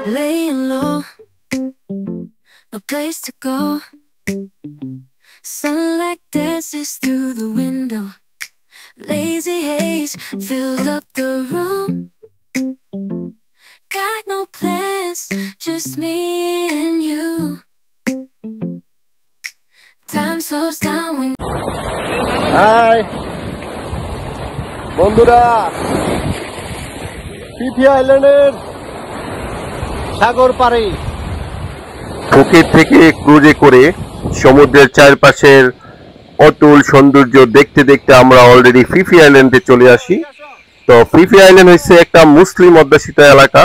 Laying low, no place to go. Sunlight dances through the window. Lazy haze filled up the room. Got no plans, just me and you. Time slows down when hi বন্ধুরা, Phi Phi আইল্যান্ডের সাগর পাড়ে Phuket থেকে ক্রুজে করে সমুদ্রের চারপাশের অতুল সৌন্দর্য দেখতে দেখতে আমরা অলরেডি ফিফি আইল্যান্ডে চলে আসি। তো ফিফি আইল্যান্ড হচ্ছে একটা মুসলিম অধ্যুষিত এলাকা।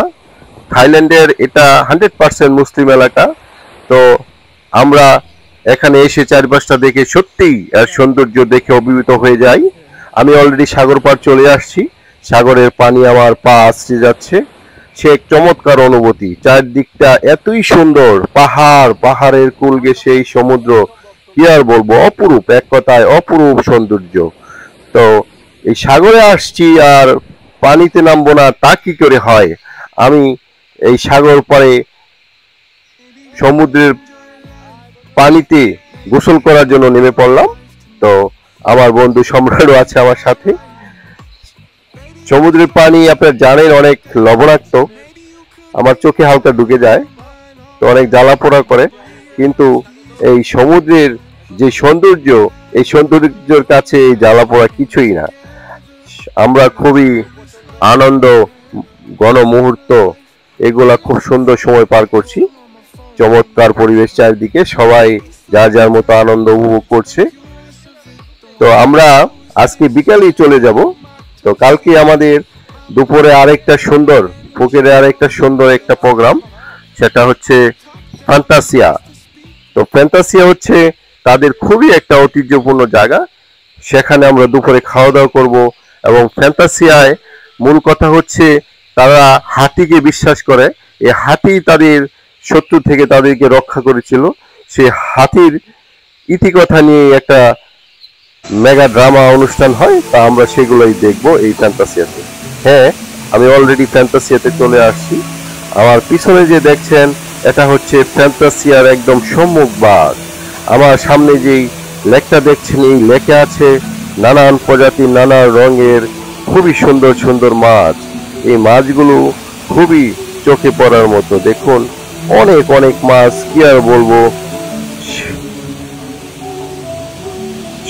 থাইল্যান্ডের এটা 100% মুসলিম এলাকা। তো আমরা এখানে এসে চারপাশটা দেখে সত্যিই এর সৌন্দর্য দেখে অভিভূত হয়ে যাই। আমি অলরেডি সাগর পাড় চলে আসছি। সাগরের পানি আমার পা আছড়ে যাচ্ছে। সে এক চমৎকার অনুভূতি। চারদিকটা এতই সুন্দর, পাহাড়ের কুল ঘেঁষে এই সমুদ্র, কি আর বলবো, অপরূপ, এক কথায় অপরূপ সৌন্দর্য। তো এই সাগরে আসছি আর পানিতে নামবো না তা কি করে হয়। আমি এই সাগর পাড়ে সমুদ্রের পানিতে গোসল করার জন্য নেমে পড়লাম। তো আমার বন্ধু সম্রাটও আছে আমার সাথে। সমুদ্রের পানি আপনারা জানেন অনেক লবণাক্ত, আমার চোখে হালকা ঢুকে যায়, তো অনেক জ্বালা পোড়া করে। কিন্তু এই সমুদ্রের যে সৌন্দর্য, এই সৌন্দর্যের কাছে এই জ্বালা পোড়া কিছুই না। আমরা খুবই আনন্দ ঘন মুহূর্ত, এগুলা খুব সুন্দর সময় পার করছি। চমৎকার পরিবেশ চারদিকে, সবাই যার যার মতো আনন্দ উপভোগ করছে। তো আমরা আজকে বিকালেই চলে যাব। তো কালকে আমাদের দুপুরে আরেকটা সুন্দর ফুকেটে আরেকটা সুন্দর একটা প্রোগ্রাম, সেটা হচ্ছে ফ্যান্টাসিয়া। তো ফ্যান্টাসিয়া হচ্ছে তাদের খুবই একটা ঐতিহ্যপূর্ণ জায়গা। সেখানে আমরা দুপুরে খাওয়া দাওয়া করব। এবং ফ্যান্টাসিয়ায় মূল কথা হচ্ছে তারা হাতিকে বিশ্বাস করে। এই হাতি তাদের শত্রু থেকে তাদেরকে রক্ষা করেছিল। সেই হাতির ইতিকথা নিয়ে একটা মেগা ড্রামা অনুষ্ঠান হয়, তা আমরা সেগুলোই দেখব এই ফ্যান্টাসিয়াতে। হ্যাঁ, আমি অলরেডি ফ্যান্টাসিয়াতে চলে আসছি। আমার পিছনে যে দেখছেন এটা হচ্ছে ফ্যান্টাসিয়ার একদম সম্মুখভাগ। আমার সামনে যেই লেকটা দেখছেন, এই লেকে আছে নানান প্রজাতির নানা রঙের খুবই সুন্দর সুন্দর মাছ। এই মাছগুলো খুবই চোখে পড়ার মতো। দেখুন অনেক অনেক মাছ, কি আর বলবো,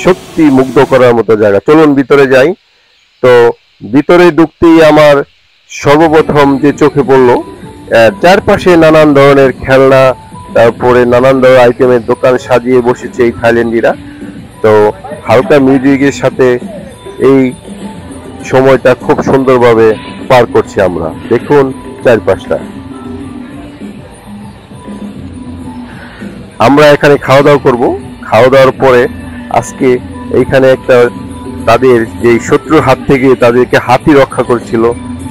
সত্যি মুগ্ধ করার মতো জায়গা। চলুন ভিতরে যাই। তো ভিতরে ঢুকতেই আমার সর্বপ্রথম যে চোখে পড়লো, চারপাশে নানান ধরনের খেলনা, তারপরে নানান ধরনের আইটেমের দোকান সাজিয়ে বসেছে এই থাইল্যান্ডিরা। তো হালকা মিউজিকের সাথে এই সময়টা খুব সুন্দরভাবে পার করছি আমরা। দেখুন চারপাশটা। আমরা এখানে খাওয়া দাওয়া করব। খাওয়া দাওয়ার পরে আজকে এইখানে একটা তাদের যে শত্রুর হাত থেকে তাদেরকে হাতি রক্ষা করছিল,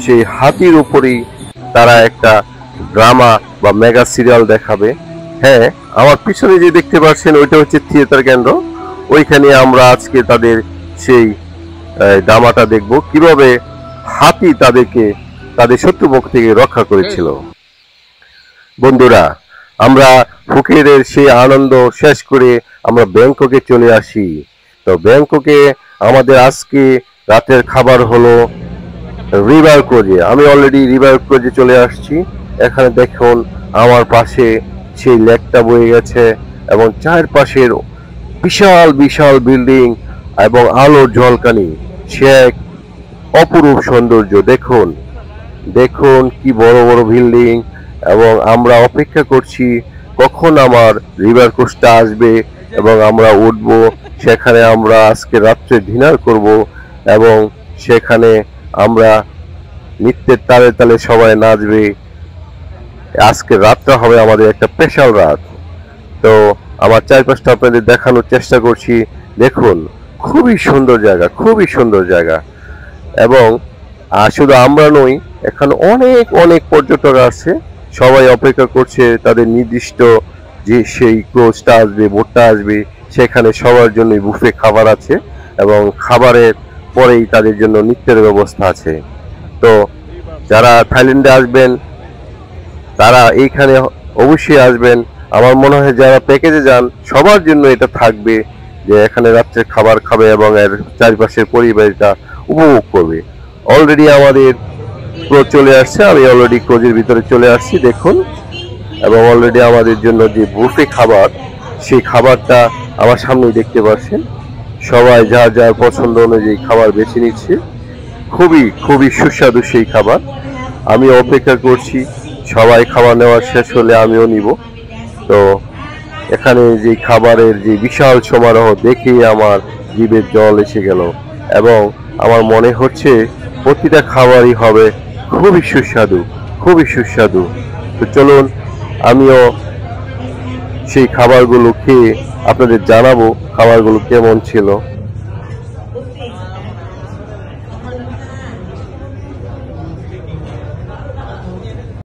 সেই হাতির উপরেই তারা একটা ড্রামা বা মেগা সিরিয়াল দেখাবে। হ্যাঁ, আমার পিছনে যে দেখতে পাচ্ছেন ওইটা হচ্ছে থিয়েটার কেন্দ্র। ওইখানে আমরা আজকে তাদের সেই ড্রামাটা দেখব, কিভাবে হাতি তাদেরকে তাদের শত্রুপক্ষ থেকে রক্ষা করেছিল। বন্ধুরা, আমরা ফুকেটের সেই আনন্দ শেষ করে আমরা ব্যাংককে চলে আসি। তো ব্যাংককে আমাদের আজকে রাতের খাবার হলো রিভার ক্রুজে। আমি অলরেডি রিভার ক্রুজে চলে আসছি। এখানে দেখুন আমার পাশে সেই লেকটা বয়ে গেছে এবং চারপাশের বিশাল বিশাল বিল্ডিং এবং আলোর ঝলকানি, সে এক অপরূপ সৌন্দর্য। দেখুন দেখুন কি বড় বড় বিল্ডিং। এবং আমরা অপেক্ষা করছি কখন আমার রিভার ক্রুজটা আসবে এবং আমরা উঠবো। সেখানে আমরা আজকে রাত্রে ডিনার করব এবং সেখানে আমরা নৃত্যের তালে তালে সবাই নাচবে। আজকে রাতটা হবে আমাদের একটা স্পেশাল রাত। তো আমার চারপাশটা আপনাদের দেখানোর চেষ্টা করছি। দেখুন খুবই সুন্দর জায়গা, খুবই সুন্দর জায়গা। এবং শুধু আমরা নই, এখানে অনেক অনেক পর্যটক আছে। সবাই অপেক্ষা করছে তাদের নির্দিষ্ট যে সেই ক্রুজটা আসবে, বোটটা আসবে। সেখানে সবার জন্য বুফে খাবার আছে এবং খাবারের পরেই তাদের জন্য নৃত্যের ব্যবস্থা আছে। তো যারা থাইল্যান্ডে আসবেন তারা এইখানে অবশ্যই আসবেন। আমার মনে হয় যারা প্যাকেজে যান সবার জন্য এটা থাকবে, যে এখানে রাত্রে খাবার খাবে এবং এর চারপাশের পরিবেশটা উপভোগ করবে। অলরেডি আমাদের ক্রোজ চলে আসছে, আমি অলরেডি ক্রোজের ভিতরে চলে আসছি দেখুন, এবং অলরেডি আমাদের জন্য যে বুফে খাবার, সেই খাবারটা আমার সামনেই দেখতে পাচ্ছেন। সবাই যার যার পছন্দ অনুযায়ী খাবার বেছে নিচ্ছে। খুবই খুবই সুস্বাদু সেই খাবার। আমি অপেক্ষা করছি, সবাই খাবার নেওয়া শেষ হলে আমিও নিব। তো এখানে যে খাবারের যে বিশাল সমারোহ দেখে আমার জিভে জল এসে গেল, এবং আমার মনে হচ্ছে প্রতিটা খাবারই হবে খুবই সুস্বাদু, খুবই সুস্বাদু। তো চলুন আমিও সেই খাবারগুলো খেয়ে আপনাদের জানাবো খাবারগুলো কেমন ছিল।